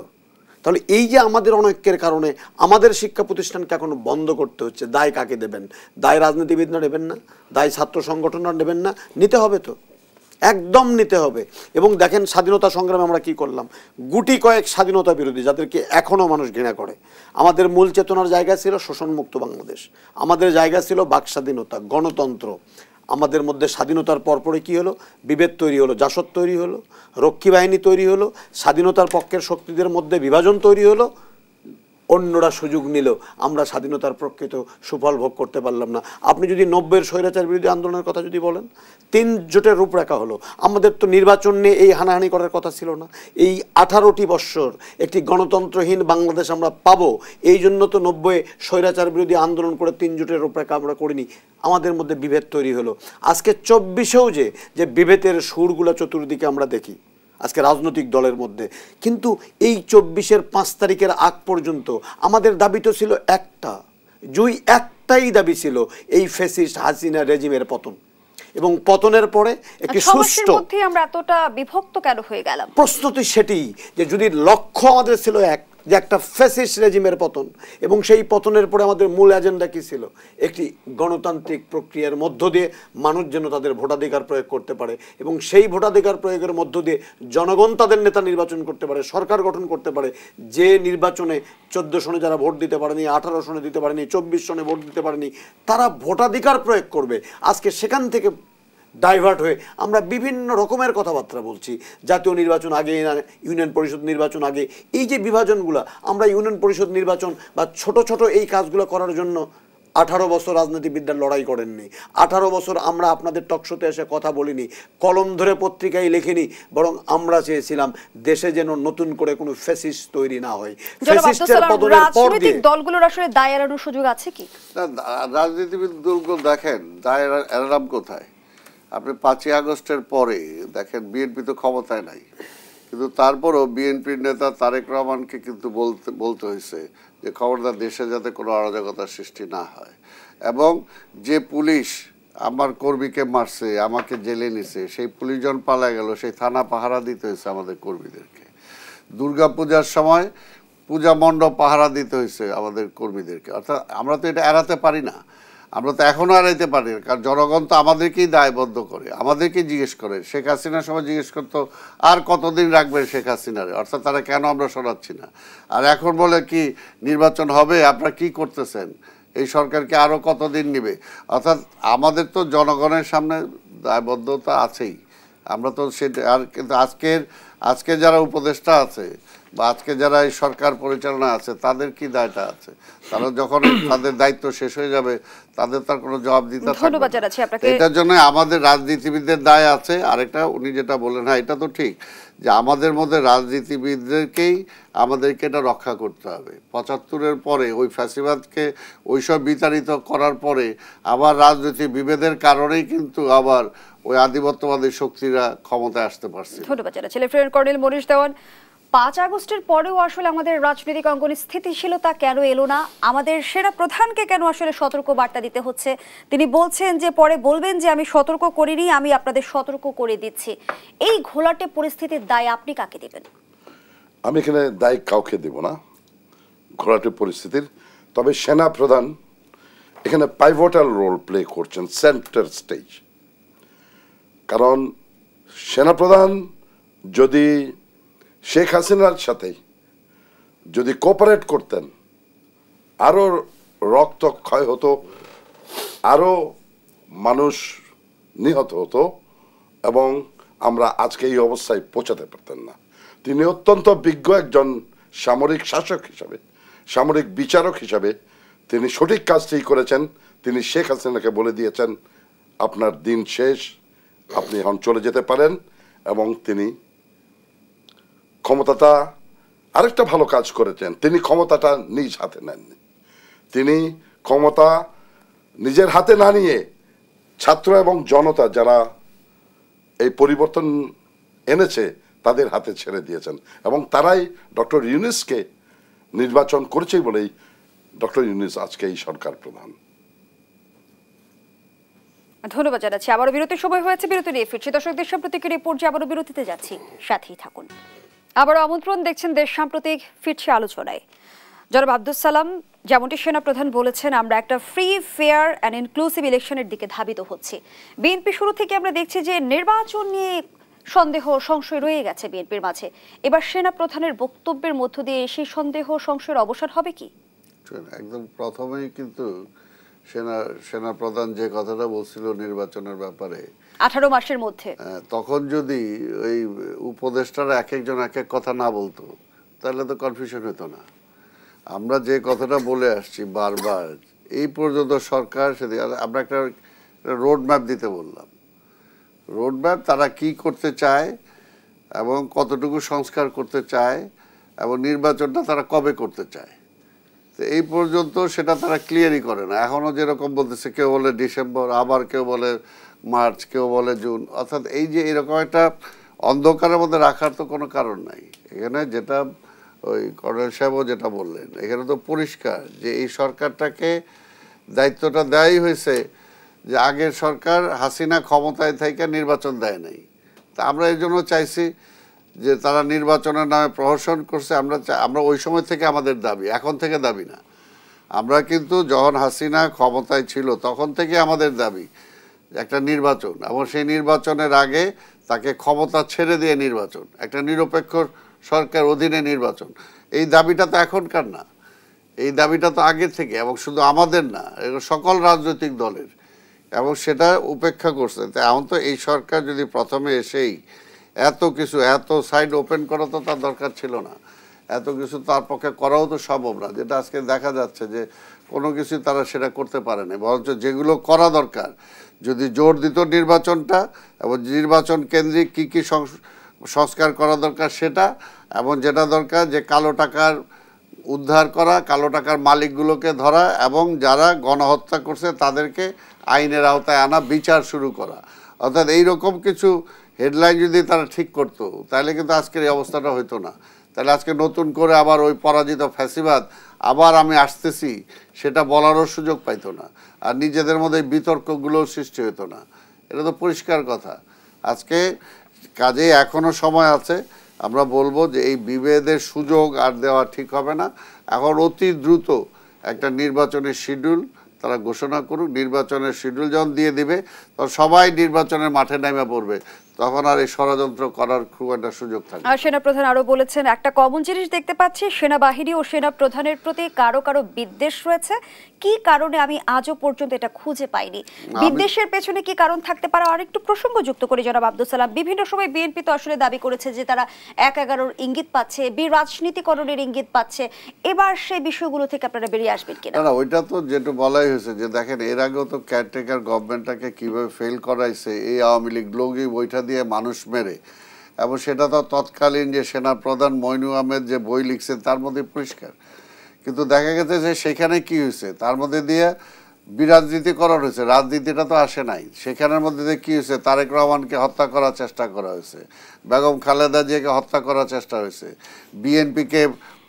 Speaker 3: তাহলে এই যে আমাদের অনৈক্যের কারণে আমাদের শিক্ষা প্রতিষ্ঠানকে এখন বন্ধ করতে হচ্ছে, দায় কাকে দেবেন? দায় রাজনীতিবিদরা নেবেন না, দায় ছাত্র সংগঠনরা নেবেন না? নিতে হবে তো, একদম নিতে হবে। এবং দেখেন, স্বাধীনতা সংগ্রামে আমরা কি করলাম? গুটি কয়েক স্বাধীনতা বিরোধী, যাদেরকে এখনও মানুষ ঘৃণা করে। আমাদের মূল চেতনার জায়গা ছিল শোষণমুক্ত বাংলাদেশ, আমাদের জায়গা ছিল বাক স্বাধীনতা, গণতন্ত্র। আমাদের মধ্যে স্বাধীনতার পরপরে কি হলো? বিভেদ তৈরি হলো, জাসদ তৈরি হলো, রক্ষী বাহিনী তৈরি হলো, স্বাধীনতার পক্ষের শক্তিদের মধ্যে বিভাজন তৈরি হলো, অন্যরা সুযোগ নিল, আমরা স্বাধীনতার প্রকৃত সুফল ভোগ করতে পারলাম না। আপনি যদি 90-এর স্বৈরাচার বিরোধী আন্দোলনের কথা যদি বলেন, 3 জোটের রূপরেখা হলো। আমাদের তো নির্বাচন নিয়ে এই হানাহানি করার কথা ছিল না। এই 18টি বৎসর একটি গণতন্ত্রহীন বাংলাদেশ আমরা পাবো, এই জন্য তো 90-এ স্বৈরাচার বিরোধী আন্দোলন করে 3 জোটের রূপরেখা আমরা করিনি। আমাদের মধ্যে বিভেদ তৈরি হলো। আজকে 24-এও যে বিভেদের সুরগুলো চতুর্দিকে আমরা দেখি আজকে রাজনৈতিক দলের মধ্যে, কিন্তু এই 24-এর 5 তারিখের আগ পর্যন্ত আমাদের দাবি তো ছিল একটাই দাবি ছিল, এই ফ্যাসিস্ট হাসিনা রেজিমের পতন। এবং পতনের পরে একটি সুষ্ঠু,
Speaker 1: আমরা এতটা বিভক্ত কেন হয়ে গেলাম?
Speaker 3: প্রশ্ন তো সেটি, যে যদি লক্ষ্য আমাদের ছিল এক, যে একটা ফ্যাসিস্ট রেজিমের পতন, এবং সেই পতনের পরে আমাদের মূল এজেন্ডা কি ছিল? একটি গণতান্ত্রিক প্রক্রিয়ার মধ্য দিয়ে মানুষ যেন তাদের ভোটাধিকার প্রয়োগ করতে পারে, এবং সেই ভোটাধিকার প্রয়োগের মধ্য দিয়ে জনগণ তাদের নেতা নির্বাচন করতে পারে, সরকার গঠন করতে পারে। যে নির্বাচনে 14 সনে যারা ভোট দিতে পারেনি, 18 সনে দিতে পারেনি, 24 সনে ভোট দিতে পারেনি, তারা ভোটাধিকার প্রয়োগ করবে। আজকে সেখান থেকে ডাইভার্ট হয়ে আমরা বিভিন্ন রকমের কথাবার্তা বলছি, জাতীয় নির্বাচন আগে না ইউনিয়ন পরিষদ নির্বাচন আগে। এই যে বিভাজনগুলো, আমরা ইউনিয়ন পরিষদ নির্বাচন বা ছোট ছোট এই কাজগুলো করার জন্য 18 বছর রাজনীতিবিদরা লড়াই করেননি। 18 বছর আমরা আপনাদের টকশোতে এসে কথা বলিনি, কলম ধরে পত্রিকায় লেখিনি, বরং আমরা চেয়েছিলাম দেশে যেন নতুন করে কোনো ফ্যাসিস্ট তৈরি না হয়। ফ্যাসিস্টের পতনের পর দিয়ে
Speaker 1: রাজনৈতিক দলগুলোর আসলে দায় এড়ানোর সুযোগ আছে কি?
Speaker 2: রাজনীতিবিদ দলগুলো দেখেন দায় এড়াম কোথায়? আপনি 5ই আগস্টের পরে দেখেন বিএনপি তো ক্ষমতায় নাই, কিন্তু তারপরও বিএনপির নেতা তারেক রহমানকে কিন্তু বলতে হয়েছে যে খবরদার দেশে যাতে কোনো অরাজকতার সৃষ্টি না হয়। এবং যে পুলিশ আমার কর্মীকে মারছে, আমাকে জেলে নিছে, সেই পুলিশজন পালায় গেল, সেই থানা পাহারা দিতে হয়েছে আমাদের কর্মীদেরকে। দুর্গা পূজার সময় পূজা মণ্ডপ পাহারা দিতে হয়েছে আমাদের কর্মীদেরকে। অর্থাৎ আমরা তো এটা এড়াতে পারি না, আমরা তো এখনও এড়াইতে পারি না, কারণ জনগণ তো আমাদেরকেই দায়বদ্ধ করে, আমাদেরকেই জিজ্ঞেস করে। শেখ হাসিনার সময় জিজ্ঞেস করতো আর কতদিন রাখবেন শেখ হাসিনারে, অর্থাৎ তারা কেন আমরা সরাচ্ছি না। আর এখন বলে কি নির্বাচন হবে, আপনারা কি করতেছেন, এই সরকারকে আরও কতদিন নেবে। অর্থাৎ আমাদের তো জনগণের সামনে দায়বদ্ধতা আছেই, আমরা তো সেটা। আর কিন্তু আজকে যারা উপদেষ্টা আছে বা আজকে যারা এই সরকার পরিচালনা আছে, তাদের কি দায়টা আছে? তারা যখন তাদের দায়িত্ব শেষ হয়ে যাবে, তাদের তার কোনো জবাব দিতে
Speaker 1: ধন্যবাদ জানাচ্ছি আপনাকে।
Speaker 2: এটার জন্য আমাদের রাজনীতিবিদদের দায় আছে। আরেকটা উনি যেটা বললেন, হ্যাঁ এটা তো ঠিক যে আমাদের মধ্যে রাজনীতিবিদদেরকেই আমাদেরকে এটা রক্ষা করতে হবে। 75-এর পরে ওই ফ্যাসিবাদকে ওইসব বিতাড়িত করার পরে আবার রাজনৈতিক বিভেদের কারণেই কিন্তু আবার ওই আধিপত্যবাদী শক্তিরা ক্ষমতায় আসতে পারছে।
Speaker 1: ধন্যবাদ জানাচ্ছি লেফটেন্যান্ট কর্নেল মনীষ দেওয়ান। 5 আগস্টের পরেও আসলে আমাদের রাজনৈতিক অঙ্গনে স্থিতিশীলতা কেন এলো না? আমাদের সেনা প্রধানকে কেন আসলে সতর্ক বার্তা দিতে হচ্ছে? তিনি বলছেন যে পরে বলবেন যে আমি সতর্ক করিনি, আমি আপনাদের সতর্ক করে দিচ্ছি। এই ঘোলাটে পরিস্থিতির দায় আপনি কাকে দেবেন?
Speaker 4: আমি এখানে দায় কাউকে দেব না ঘোলাটে পরিস্থিতির। তবে সেনা প্রধান এখানে পাইভটাল রোল প্লে করছেন, সেন্টার স্টেজ। কারণ সেনাপ্রধান যদি শেখ হাসিনার সাথে যদি কোঅপারেট করতেন, আরও রক্ত ক্ষয় হতো, আরও মানুষ নিহত হতো, এবং আমরা আজকে এই অবস্থায় পৌঁছাতে পারতেন না। তিনি অত্যন্ত বিজ্ঞ একজন সামরিক শাসক হিসাবে, সামরিক বিচারক হিসাবে তিনি সঠিক কাজটি করেছেন। তিনি শেখ হাসিনাকে বলে দিয়েছেন আপনার দিন শেষ, আপনি এখন চলে যেতে পারেন। এবং তিনি ক্ষমতাটা আরেকটা ভালো কাজ করেছেন, তিনি ক্ষমতাটা নিজ হাতে নেননি। তিনি ক্ষমতা নিজের হাতে না নিয়ে ছাত্র এবং জনতা যারা এই পরিবর্তন এনেছে তাদের হাতে ছেড়ে দিয়েছেন, এবং তারাই ডক্টর ইউনূসকে নির্বাচন করেছে বলেই ডক্টর ইউনূস আজকে এই সরকার প্রধান।
Speaker 1: ধন্যবাদ জানাচ্ছি। আবারও বিরতির সময় হয়েছে, বিরতি নিয়ে ফিরছি। দর্শকদের সাম্প্রতিক রিপোর্ট যে আবারও বিরতিতে যাচ্ছি, সাথেই থাকুন। আবারও আমন্ত্রণ, দেখছেন দেশ সাম্প্রতিক, ফিরছে আলোচনায়। জনাব আব্দুস সালাম, যেমনটি সেনা প্রধান বলেছেন, আমরা একটা ফ্রি, ফেয়ার অ্যান্ড ইনক্লুসিভ ইলেকশনের দিকে ধাবিত হচ্ছি। বিএনপি শুরু থেকে আমরা দেখছি যে নির্বাচন নিয়ে সন্দেহ সংশয় রয়ে গেছে বিএনপির মাঝে। এবার সেনা প্রধানের বক্তব্যের মধ্য দিয়ে সেই সন্দেহ সংশয়ের অবসান হবে কি?
Speaker 2: একদম প্রথমেই কিন্তু সেনা প্রধান যে কথাটা বলছিল নির্বাচনের ব্যাপারে
Speaker 1: 18 মাসের মধ্যে,
Speaker 2: তখন যদি ওই উপদেষ্টারা এক একজন এক এক কথা না বলতো, তাহলে তো কনফিউশন হতো না। আমরা যে কথাটা বলে আসছি বারবার এই পর্যন্ত সরকার, সেদিকে আমরা একটা রোড ম্যাপ দিতে বললাম। রোড ম্যাপ তারা কি করতে চায় এবং কতটুকু সংস্কার করতে চায় এবং নির্বাচনটা তারা কবে করতে চায়, তো এই পর্যন্ত সেটা তারা ক্লিয়ারই করে না। এখনও যেরকম বলতেছে, কেউ বলে ডিসেম্বর, আবার কেউ বলে মার্চ, কেউ বলে জুন। অর্থাৎ এই যে এরকম একটা অন্ধকারের মধ্যে রাখার তো কোনো কারণ নাই। এখানে যেটা ওই কর্নেল সাহেবও যেটা বললেন, এখানে তো পরিষ্কার যে এই সরকারটাকে দায়িত্বটা দেওয়াই হয়েছে যে আগের সরকার হাসিনা ক্ষমতায় থেকে নির্বাচন দেয় নাই। তা আমরা এই জন্য চাইছি যে তারা নির্বাচনের নামে প্রহসন করছে, আমরা ওই সময় থেকে আমাদের দাবি, এখন থেকে দাবি না। আমরা কিন্তু যখন হাসিনা ক্ষমতায় ছিল তখন থেকে আমাদের দাবি একটা নির্বাচন, এবং সেই নির্বাচনের আগে তাকে ক্ষমতা ছেড়ে দিয়ে নির্বাচন, একটা নিরপেক্ষ সরকার অধীনে নির্বাচন। এই দাবিটা তো এখনকার না, এই দাবিটা তো আগে থেকে, এবং শুধু আমাদের না, এটা সকল রাজনৈতিক দলের, এবং সেটা উপেক্ষা করছে। তাই এখন তো এই সরকার যদি প্রথমে এসেই এত কিছু, এত সাইড ওপেন করা তো তার দরকার ছিল না, এত কিছু তার পক্ষে করাও তো সম্ভব না, যেটা আজকে দেখা যাচ্ছে যে কোনো কিছু তারা সেটা করতে পারে না। বরঞ্চ যেগুলো করা দরকার, যদি জোর দিত নির্বাচনটা, এবং নির্বাচন কেন্দ্রিক কী কী সংস্কার করা দরকার সেটা, এবং যেটা দরকার যে কালো টাকার উদ্ধার করা, কালো টাকার মালিকগুলোকে ধরা, এবং যারা গণহত্যা করছে তাদেরকে আইনের আওতায় আনা, বিচার শুরু করা। অর্থাৎ এইরকম কিছু হেডলাইন যদি তারা ঠিক করতো তাহলে কিন্তু আজকের এই অবস্থাটা হইতো না। তাহলে আজকে নতুন করে আবার ওই পরাজিত ফ্যাসিবাদ আবার আমি আসতেছি সেটা বলারও সুযোগ পাইতো না, আর নিজেদের মধ্যে বিতর্কগুলোও সৃষ্টি হতো না। এটা তো পরিষ্কার কথা। আজকে কাজে এখনও সময় আছে, আমরা বলবো যে এই বিভেদের সুযোগ আর দেওয়া ঠিক হবে না। এখন অতি দ্রুত একটা নির্বাচনের শিডিউল তারা ঘোষণা করুক। নির্বাচনের শিডিউল যখন দিয়ে দিবে তখন সবাই নির্বাচনের মাঠে নেমে পড়বে, তখন আর এই ষড়যন্ত্র করার খুব একটা সুযোগ থাকবে।
Speaker 1: আর সেনাপ্রধান আরো বলেছেন, একটা কমন জিনিস দেখতে পাচ্ছি, সেনাবাহিনী ও সেনাপ্রধানের প্রতি কারো কারো বিদ্বেষ রয়েছে। কি কারণে আমি আজও পর্যন্ত এটা খুঁজে পাইনি। বিদ্বেষের পেছনে কি কারণ থাকতে পারে? আর একটু প্রসঙ্গযুক্ত করে জনাব আব্দুল সালাম, বিভিন্ন সময় বিএনপি তো আসলে দাবি করেছে যে তারা ১/১১-র ইঙ্গিত পাচ্ছে, রাজনীতিকরণের ইঙ্গিত পাচ্ছে। এবার সেই বিষয়গুলো থেকে আপনারা বেরিয়ে আসবেন কিনা?
Speaker 2: না, ওইটা তো যেটা বলাই হয়েছে যে দেখেন এর আগেও তো কেয়ারটেকার গভর্নমেন্টটাকে কিভাবে ফেল করাইছে এই আওয়ামী লীগ লোকই বইটা দিয়ে মানুষ মেরে, এবং সেটা তো তৎকালীন যে সেনাপ্রধান মইনু আহমেদ যে বই লিখছেন তার মধ্যে পরিষ্কার। কিন্তু দেখা গেছে যে সেখানে কি হয়েছে, তার মধ্যে দিয়ে বিরাজনীতিকরণ হয়েছে, রাজনীতিটা তো আসে নাই। সেখানের মধ্যে দিয়ে কী হয়েছে, তারেক রহমানকে হত্যা করার চেষ্টা করা হয়েছে, বেগম খালেদা জিয়াকে হত্যা করার চেষ্টা হয়েছে, বিএনপিকে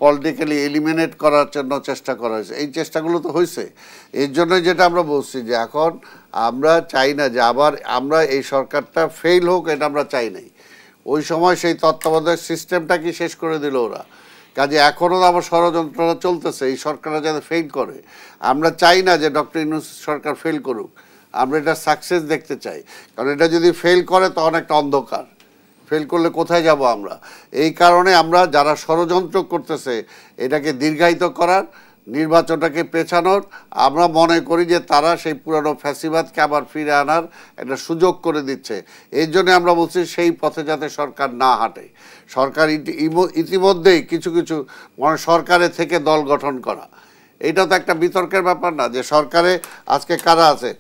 Speaker 2: পলিটিক্যালি এলিমিনেট করার জন্য চেষ্টা করা হয়েছে। এই চেষ্টাগুলো তো হয়েছে। এর জন্যই যেটা আমরা বলছি যে এখন আমরা চাই না যে আবার আমরা এই সরকারটা ফেল হোক, এটা আমরা চাই নাই। ওই সময় সেই তত্ত্বাবধায়ক সিস্টেমটা কি শেষ করে দিল ওরা। কাজে এখনও আবার ষড়যন্ত্রটা চলতেছে এই সরকাররা যাতে ফেল করে। আমরা চাই না যে ডক্টর ইউনূস সরকার ফেল করুক, আমরা এটা সাকসেস দেখতে চাই। কারণ এটা যদি ফেল করে তখন একটা অন্ধকার, ফেল করলে কোথায় যাব আমরা। এই কারণে আমরা যারা ষড়যন্ত্র করতেছে এটাকে দীর্ঘায়িত করার, নির্বাচনটাকে পেছানোর, আমরা মনে করি যে তারা সেই পুরানো ফ্যাসিবাদকে আবার ফিরে আনার একটা সুযোগ করে দিচ্ছে। এই জন্য আমরা বলছি সেই পথে যাতে সরকার না হাঁটে। সরকার ইতিমধ্যেই কিছু কিছু সরকারে থেকে দল গঠন করা, এটা তো একটা বিতর্কের ব্যাপার না যে সরকারে আজকে কারা আছে,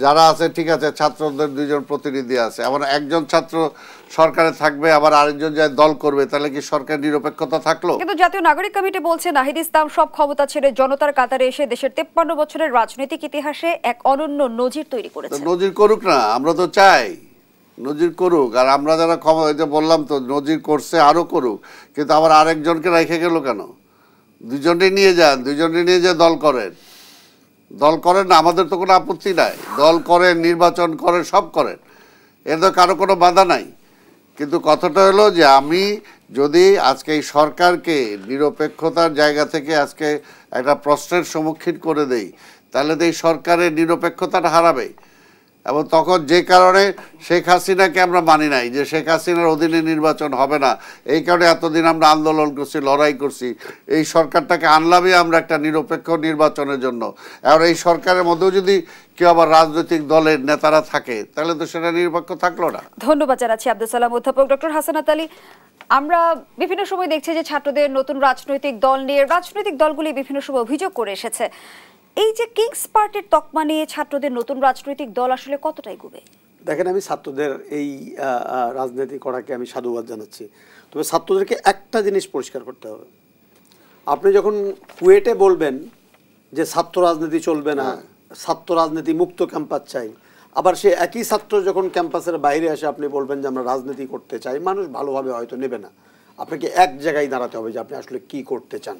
Speaker 2: যারা আছে ঠিক আছে, ছাত্রদের 2 জন প্রতিনিধি আছে, আবার একজন ছাত্র সরকারে থাকবে, আবার আরেকজন যায় দল করবে, তাহলে কি সরকার নিরপেক্ষতা থাকলো?
Speaker 1: কিন্তু জাতীয় নাগরিক কমিটি বলছে নাহিদ ইসলাম সব ক্ষমতা ছেড়ে জনতার কাতারে এসে দেশের 53 বছরের রাজনৈতিক ইতিহাসে এক অনন্য নজির তৈরি করেছে।
Speaker 2: নজির করুক না, আমরা তো চাই নজির করুক। আর আমরা যারা ক্ষমতা, বললাম তো নজির করছে, আরও করুক, কিন্তু আবার আরেকজনকে রেখে গেল কেন? 2 জনই নিয়ে যান, 2 জনই নিয়ে যে দল করেন, দল করেন না, আমাদের তো কোনো আপত্তি নাই। দল করেন, নির্বাচন করেন, সব করেন, এর তো কারো কোনো বাধা নাই। কিন্তু কথাটা হলো যে আমি যদি আজকে এই সরকারকে নিরপেক্ষতার জায়গা থেকে আজকে একটা প্রশ্নের সম্মুখীন করে দেই, তাহলে তো এই সরকারের নিরপেক্ষতাটা হারাবে। এবং তখন যে কারণে শেখ হাসিনাকে আমরা মানি নাই, যে শেখ হাসিনার অধীনে নির্বাচন হবে না, এই কারণে এতদিন আমরা আন্দোলন করছি, লড়াই করছি, এই সরকারটাকে আনলামই আমরা একটা নিরপেক্ষ নির্বাচনের জন্য। আর এই সরকারের মধ্যেও যদি কেউ আবার রাজনৈতিক দলের নেতারা থাকে তাহলে তো সেটা নিরপেক্ষ থাকলো না।
Speaker 1: ধন্যবাদ জানাচ্ছি আব্দুল সালাম। অধ্যাপক ডক্টর হাসানাত আলী, আমরা বিভিন্ন সময় দেখছি যে ছাত্রদের নতুন রাজনৈতিক দল নিয়ে রাজনৈতিক দলগুলি বিভিন্ন সময় অভিযোগ করে এসেছে, এই যে কিংস পার্টির তকমা নিয়ে ছাত্রদের নতুন রাজনৈতিক দল আসলে কতটাই গুবে?
Speaker 3: দেখেন, আমি ছাত্রদের এই রাজনীতি করাকে আমি সাধুবাদ জানাচ্ছি, তবে ছাত্রদেরকে একটা জিনিস পরিষ্কার করতে হবে। আপনি যখন কুয়েটে বলবেন যে ছাত্র রাজনীতি চলবে না, ছাত্র রাজনীতি মুক্ত ক্যাম্পাস চাই, আবার সে একই ছাত্র যখন ক্যাম্পাসের বাইরে আসে আপনি বলবেন যে আমরা রাজনীতি করতে চাই, মানুষ ভালোভাবে হয়তো নেবে না। আপনাকে এক জায়গায় দাঁড়াতে হবে যে আপনি আসলে কি করতে চান।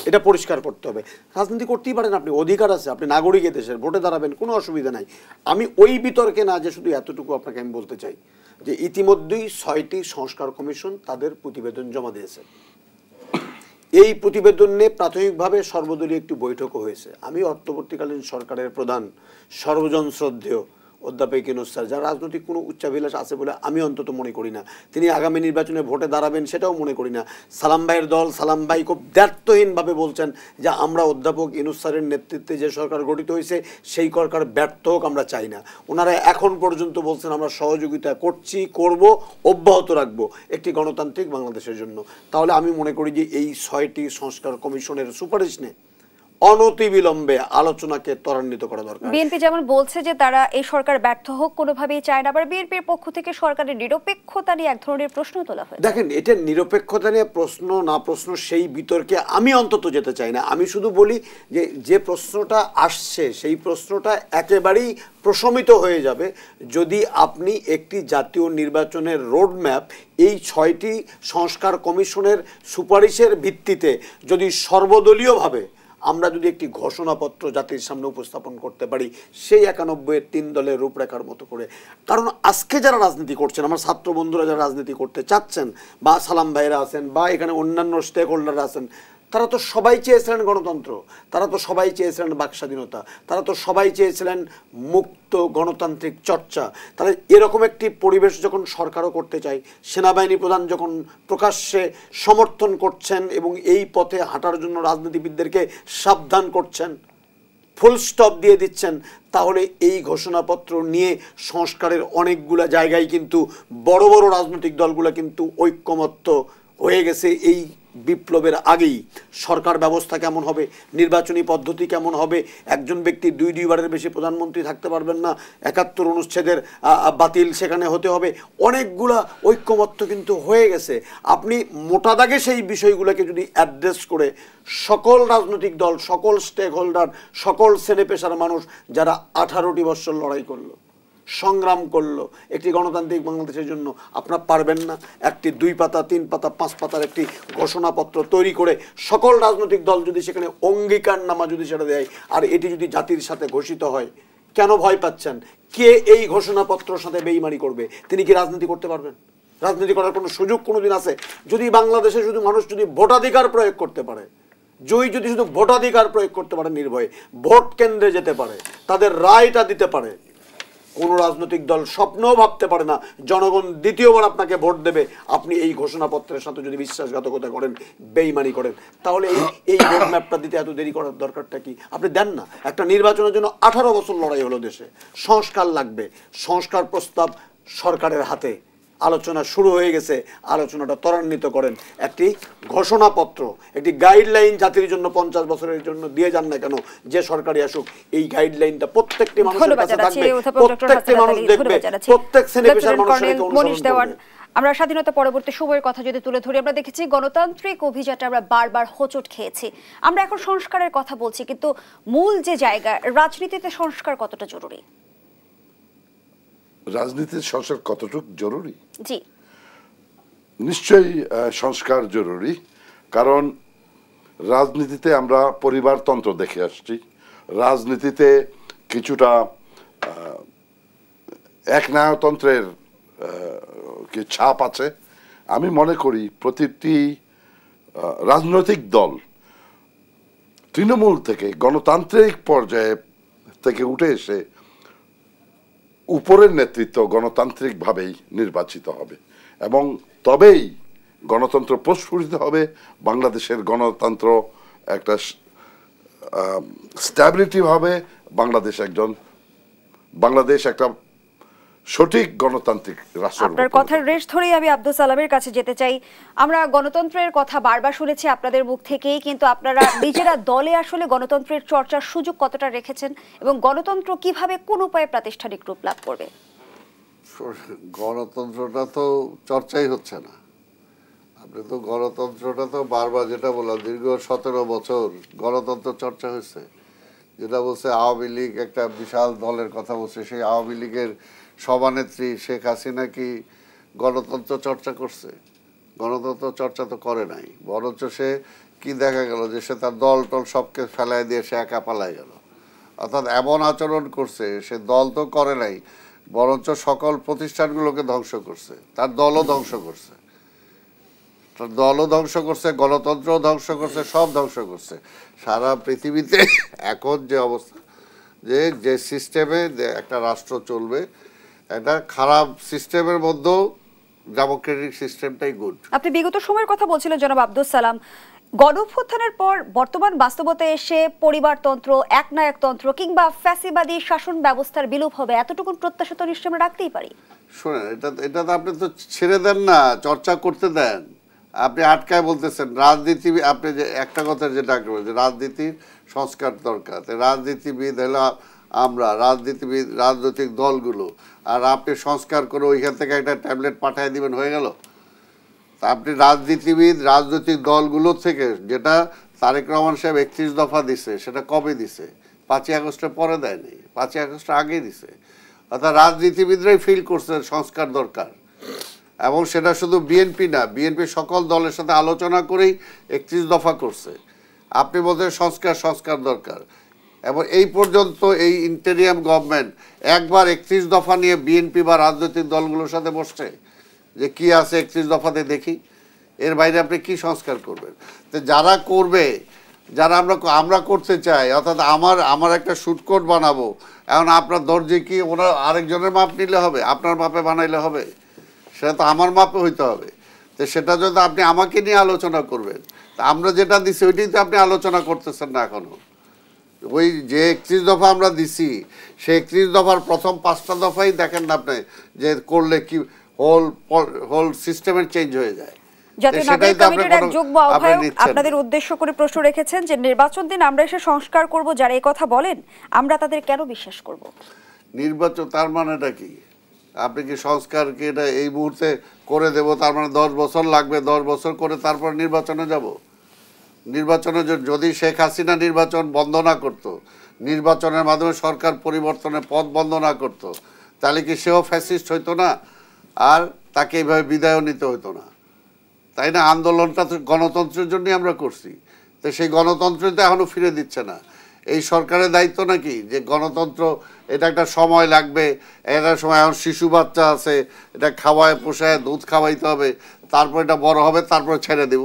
Speaker 3: এটা পরিষ্কার করতে হবে। রাজনীতি করতেই পারেন, আপনি অধিকার আছে, আপনি নাগরিক দেশের, ভোটে দাঁড়াবেন, কোনো অসুবিধা নাই। আমি ওই বিতর্কে না যে শুধু এতটুকু আপনাকে আমি বলতে চাই যে ইতিমধ্যেই 6টি সংস্কার কমিশন তাদের প্রতিবেদন জমা দিয়েছে। এই প্রতিবেদন নিয়ে প্রাথমিকভাবে সর্বদলীয় একটি বৈঠকও হয়েছে। আমি অন্তর্বর্তীকালীন সরকারের প্রধান সর্বজন শ্রদ্ধেয় অধ্যাপক ইউনূস স্যার, যার রাজনৈতিক কোনো উচ্চাভিলাষ আছে বলে আমি অন্তত মনে করি না, তিনি আগামী নির্বাচনে ভোটে দাঁড়াবেন সেটাও মনে করি না। সালাম ভাইয়ের দল, সালাম ভাই খুব দ্ব্যর্থহীনভাবে বলছেন যে আমরা অধ্যাপক ইউনূস স্যারের নেতৃত্বে যে সরকার গঠিত হয়েছে সেই সরকার ব্যর্থ হোক, আমরা চাই না। ওনারা এখন পর্যন্ত বলছেন আমরা সহযোগিতা করছি, করব, অব্যাহত রাখবো একটি গণতান্ত্রিক বাংলাদেশের জন্য। তাহলে আমি মনে করি যে এই 6টি সংস্কার কমিশনের সুপারিশ নিয়ে অনতিবিলম্বে আলোচনাকে ত্বরান্বিত করা দরকার।
Speaker 1: বিএনপি যেমন বলছে যে তারা এই সরকার ব্যর্থ হোক কোনোভাবেই চায় না, আবার বিএনপির পক্ষ থেকে সরকারের নিরপেক্ষতা নিয়ে এক ধরনের প্রশ্ন তোলা হয়।
Speaker 3: দেখেন, এটা নিরপেক্ষতা নিয়ে প্রশ্ন না প্রশ্ন সেই বিতর্কে আমি অন্তত যেতে চাই না। আমি শুধু বলি যে যে প্রশ্নটা আসছে সেই প্রশ্নটা একেবারেই প্রশমিত হয়ে যাবে যদি আপনি একটি জাতীয় নির্বাচনের রোডম্যাপ এই 6টি সংস্কার কমিশনের সুপারিশের ভিত্তিতে যদি সর্বদলীয়ভাবে আমরা যদি একটি ঘোষণাপত্র জাতির সামনে উপস্থাপন করতে পারি সেই 91-এর 3 দলের রূপরেখার মতো করে। কারণ আজকে যারা রাজনীতি করছেন, আমার ছাত্র বন্ধুরা যারা রাজনীতি করতে চাচ্ছেন, বা সালাম ভাইরা আছেন, বা এখানে অন্যান্য স্টেক হোল্ডাররা আছেন, তারা তো সবাই চেয়েছিলেন গণতন্ত্র, তারা তো সবাই চেয়েছিলেন বাক স্বাধীনতা, তারা তো সবাই চেয়েছিলেন মুক্ত গণতান্ত্রিক চর্চা। তাহলে এরকম একটি পরিবেশ যখন সরকারও করতে চায়, সেনাবাহিনী প্রধান যখন প্রকাশ্যে সমর্থন করছেন এবং এই পথে হাঁটার জন্য রাজনীতিবিদদেরকে সাবধান করছেন, ফুল স্টপ দিয়ে দিচ্ছেন, তাহলে এই ঘোষণাপত্র নিয়ে সংস্কারের অনেকগুলা জায়গায় কিন্তু বড় বড় রাজনৈতিক দলগুলো কিন্তু ঐক্যমত্য হয়ে গেছে। এই বিপ্লবের আগেই সরকার ব্যবস্থা কেমন হবে, নির্বাচনী পদ্ধতি কেমন হবে, একজন ব্যক্তি দুইবারের বেশি প্রধানমন্ত্রী থাকতে পারবেন না, 71 অনুচ্ছেদের বাতিল সেখানে হতে হবে, অনেকগুলা ঐক্যমত্য কিন্তু হয়ে গেছে। আপনি মোটা দাগে সেই বিষয়গুলোকে যদি অ্যাড্রেস করে সকল রাজনৈতিক দল, সকল স্টেক হোল্ডার, সকল শ্রেণী পেশার মানুষ যারা 18টি বছর লড়াই করলো, সংগ্রাম করলো একটি গণতান্ত্রিক বাংলাদেশের জন্য, আপনারা পারবেন না একটি 2 পাতা 3 পাতা 5 পাতার একটি ঘোষণাপত্র তৈরি করে সকল রাজনৈতিক দল যদি সেখানে অঙ্গীকারনামা যদি সেটা দেয় আর এটি যদি জাতির সাথে ঘোষিত হয়? কেন ভয় পাচ্ছেন? কে এই ঘোষণাপত্রের সাথে বেইমানি করবে? তিনি কি রাজনীতি করতে পারবেন? রাজনীতি করার কোনো সুযোগ কোনোদিন আছে? যদি বাংলাদেশে শুধু মানুষ যদি ভোটাধিকার প্রয়োগ করতে পারে, যদি শুধু ভোটাধিকার প্রয়োগ করতে পারে, নির্ভয়ে ভোট কেন্দ্রে যেতে পারে, তাদের রায়টা দিতে পারে, কোন রাজনৈতিক দল স্বপ্নও ভাবতে পারে না জনগণ দ্বিতীয়বার আপনাকে ভোট দেবে আপনি এই ঘোষণাপত্রের সাথে যদি বিশ্বাসঘাতকতা করেন, বেইমানি করেন। তাহলে এই রোডম্যাপটা দিতে এত দেরি করার দরকারটা কি? আপনি দেন না। একটা নির্বাচনের জন্য 18 বছর লড়াই হলো দেশে, সংস্কার লাগবে, সংস্কার প্রস্তাব সরকারের হাতে, আলোচনা শুরু হয়ে গেছে, আলোচনাটা ত্বরান্বিত করেন, একটি ঘোষণাপত্র, একটি গাইডলাইন জাতির জন্য 50 বছরের জন্য দিয়ে যান না কেন, যে সরকারি আসুক এই গাইডলাইনটা প্রত্যেকটি মানুষের কাছে থাকবে, প্রত্যেকটি মানুষ দেখবে, প্রত্যেক শ্রেণী পেশার মানুষের অনুসরণ করবে।
Speaker 1: আমরা স্বাধীনতা পরবর্তী সময়ের কথা যদি তুলে ধরি, আমরা দেখেছি গণতান্ত্রিক অভিযাত্রা আমরা বারবার হোঁচট খেয়েছি। আমরা এখন সংস্কারের কথা বলছি, কিন্তু মূল যে জায়গা, রাজনীতিতে সংস্কার কতটা জরুরি?
Speaker 4: রাজনীতির সংস্কার কতটুকু জরুরি?
Speaker 1: জি,
Speaker 4: নিশ্চয়ই সংস্কার জরুরি। কারণ রাজনীতিতে আমরা পরিবারতন্ত্র দেখে আসছি, রাজনীতিতে কিছুটা একনায়কতন্ত্রের কি ছাপ আছে। আমি মনে করি প্রতিটি রাজনৈতিক দল তৃণমূল থেকে গণতান্ত্রিক পর্যায়ে থেকে উঠে এসে উপরের নেতৃত্ব গণতান্ত্রিকভাবেই নির্বাচিত হবে এবং তবেই গণতন্ত্র প্রস্ফুটিত হবে। বাংলাদেশের গণতন্ত্র একটা স্ট্যাবিলিটি হবে, বাংলাদেশ একটা সঠিক গণতান্ত্রিক রাষ্ট্র।
Speaker 1: আপনার কথার রেশ ধরেই আমি আব্দুল সালামের কাছে যেতে চাই। আমরা গণতন্ত্রের কথা বারবার শুনেছি আপনাদের মুখ থেকেই, কিন্তু আপনারা নিজেরা দলে আসলে গণতন্ত্রের চর্চার সুযোগ কতটা রেখেছেন এবং গণতন্ত্র কিভাবে কোন উপায়ে প্রাতিষ্ঠানিক রূপ লাভ করবে?
Speaker 2: গণতন্ত্রটা তো চর্চাই হচ্ছে না। আপনি তো গণতন্ত্রটা তো বারবার যেটা বললাম, দীর্ঘ 17 বছর গণতন্ত্র চর্চা হয়েছে। যেটা বলছে আওয়ামী লীগ একটা বিশাল দলের কথা বলছে, সেই আওয়ামী লীগের সভানেত্রী শেখ হাসিনা কি গণতন্ত্র চর্চা করছে? গণতন্ত্র চর্চা তো করে নাই, বরঞ্চ সে কি দেখা গেল যে সে তার দল টল সবকে ফেলায় দিয়ে সে একা পালায় গেল। অর্থাৎ এমন আচরণ করছে, সে দল তো করে নাই, বরঞ্চ সকল প্রতিষ্ঠানগুলোকে ধ্বংস করছে, তার দলও ধ্বংস করছে, তার দলও ধ্বংস করছে, গণতন্ত্রও ধ্বংস করছে, সব ধ্বংস করছে। সারা পৃথিবীতে এখন যে অবস্থা, যে সিস্টেমে একটা রাষ্ট্র চলবে, একটা খারাপ সিস্টেমের মধ্যেও ডেমোক্রেটিক সিস্টেমটাই গুড।
Speaker 1: আপনি বিগত সময়ের কথা বলছিলেন জনাব আব্দুল সালাম, গণঅভ্যুত্থানের পর বর্তমান বাস্তবতায় এসে পরিবারতন্ত্র, একনায়কতন্ত্র কিংবা ফ্যাসিবাদী শাসন ব্যবস্থার বিলোপ হবে, এতটুকু প্রত্যাশা তো নিশ্চয় আমরা রাখতেই পারি।
Speaker 2: শোনেন, এটা তো আপনি তো ছেড়ে দেন না, চর্চা করতে দেন। আপনি আটকায় বলতেছেন রাজনীতি, আপনি যে একটা কথা যেটা যে রাজনীতির সংস্কার দরকার, রাজনীতিবিদ হলো আমরা, রাজনীতিবিদ রাজনৈতিক দলগুলো, আর আপনি সংস্কার করে ওইখান থেকে একটা ট্যাবলেট পাঠিয়ে দিবেন, হয়ে গেল। তা আপনি রাজনীতিবিদ রাজনৈতিক দলগুলোর থেকে, যেটা তারেক রহমান সাহেব 31 দফা দিছে, সেটা কবে দিছে? 5ই আগস্টের পরে দেয়নি, 5ই আগস্টের আগে দিছে। অর্থাৎ রাজনীতিবিদরাই ফিল করছে সংস্কার দরকার, এবং সেটা শুধু বিএনপি না, বিএনপি সকল দলের সাথে আলোচনা করেই 31 দফা করছে। আপনি বলছেন সংস্কার দরকার, এবং এই পর্যন্ত এই ইন্টেরিয়াম গভর্নমেন্ট একবার 31 দফা নিয়ে বিএনপি বা রাজনৈতিক দলগুলোর সাথে বসছে যে কি আছে 31 দফাতে দেখি, এর বাইরে আপনি কি সংস্কার করবেন? তো যারা করবে, যারা আমরা করতে চাই, অর্থাৎ আমার একটা শুটকোট বানাবো, এখন আপনার দর্জি কি ওরা আরেকজনের মাপ নিলে হবে? আপনার মাপে বানাইলে হবে? সেটা তো আমার মাপে হইতে হবে। তো সেটা যদি আপনি আমাকে নিয়ে আলোচনা করবেন, তা আমরা যেটা দিছি ওইটাই তো আপনি আলোচনা করতেছেন না এখনো। ওই যে 31 দফা আমরা দিছি, সেই 31 দফার প্রথম 5টা দফাই দেখেন না আপনি, যে করলে কি হোল সিস্টেমের চেঞ্জ হয়ে যায়।
Speaker 1: জাতীয় নাগরিক কমিটির এক যুগ্ম আহ্বায়ক আপনাদের উদ্দেশ্য করে প্রশ্ন রেখেছেন যে নির্বাচন দিন আমরা এসে সংস্কার করব, যারা এই কথা বলেন আমরা তাদের কেন বিশ্বাস করব?
Speaker 2: নির্বাচন তার মানেটা কি? আপনি কি সংস্কার কি এটা এই মুহূর্তে করে দেব, তার মানে 10 বছর লাগবে, 10 বছর করে তারপর নির্বাচনে যাব? নির্বাচনে যদি শেখ হাসিনা নির্বাচন বন্ধ না করত, নির্বাচনের মাধ্যমে সরকার পরিবর্তনের পথ বন্ধ না করত, তাহলে কি সেও ফ্যাসিস্ট হইতো না? আর তাকে এইভাবে বিদায়ও নিতে হতো না, তাই না? আন্দোলনটা তো গণতন্ত্রের জন্যই আমরা করছি, তো সেই গণতন্ত্র তো এখনো ফিরে দিচ্ছে না। এই সরকারের দায়িত্ব নাকি যে গণতন্ত্র, এটা একটা সময় লাগবে, একটা সময় এখন শিশু বাচ্চা আছে, এটা খাওয়ায় পোষায় দুধ খাওয়াইতে হবে, তারপর এটা বড় হবে, তারপর ছেড়ে দেব?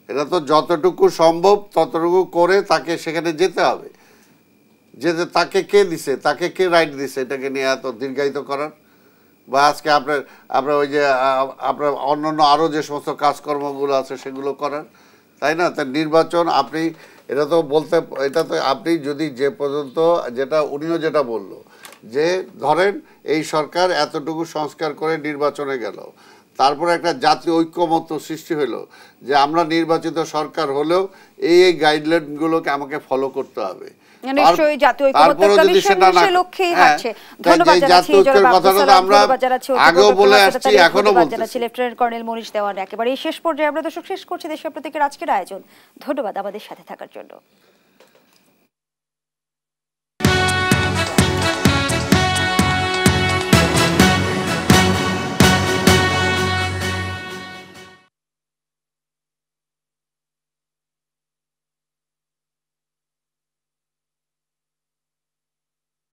Speaker 2: এটা তো যতটুকু সম্ভব ততটুকু করে তাকে সেখানে যেতে হবে। যেতে তাকে কে দিছে, তাকে কে রাইট দিছে এটাকে নিয়ে এত দীর্ঘায়িত করার? বা আজকে আপনার ওই যে আপনার অন্যান্য আরও যে সমস্ত কাজকর্মগুলো আছে সেগুলো করার, তাই না? তার নির্বাচন আপনি এটা তো আপনি যদি যে পর্যন্ত যেটা উনিও যেটা বললো যে ধরেন এই সরকার এতটুকু সংস্কার করে নির্বাচনে গেল, তারপরে একটা জাতীয় ঐক্যমত্য সৃষ্টি হলো যে আমরা নির্বাচিত সরকার হলেও এই গাইডলাইনগুলোকে আমাকে ফলো করতে হবে।
Speaker 1: নিশ্চয়ই জাতীয় ঐক্যমত্য কমিশন সেই লক্ষ্যেই হাঁটছে। ধন্যবাদ জানাচ্ছি আগেও বলে আসছি, এখনো বলছি। লেফটেন্যান্ট কর্নেল মনীষ দেওয়ান একেবারে শেষ পর্যায়ে আমরা দর্শক শেষ করছি দেশের প্রতীকের আজকের আয়োজন। ধন্যবাদ আমাদের সাথে থাকার জন্য।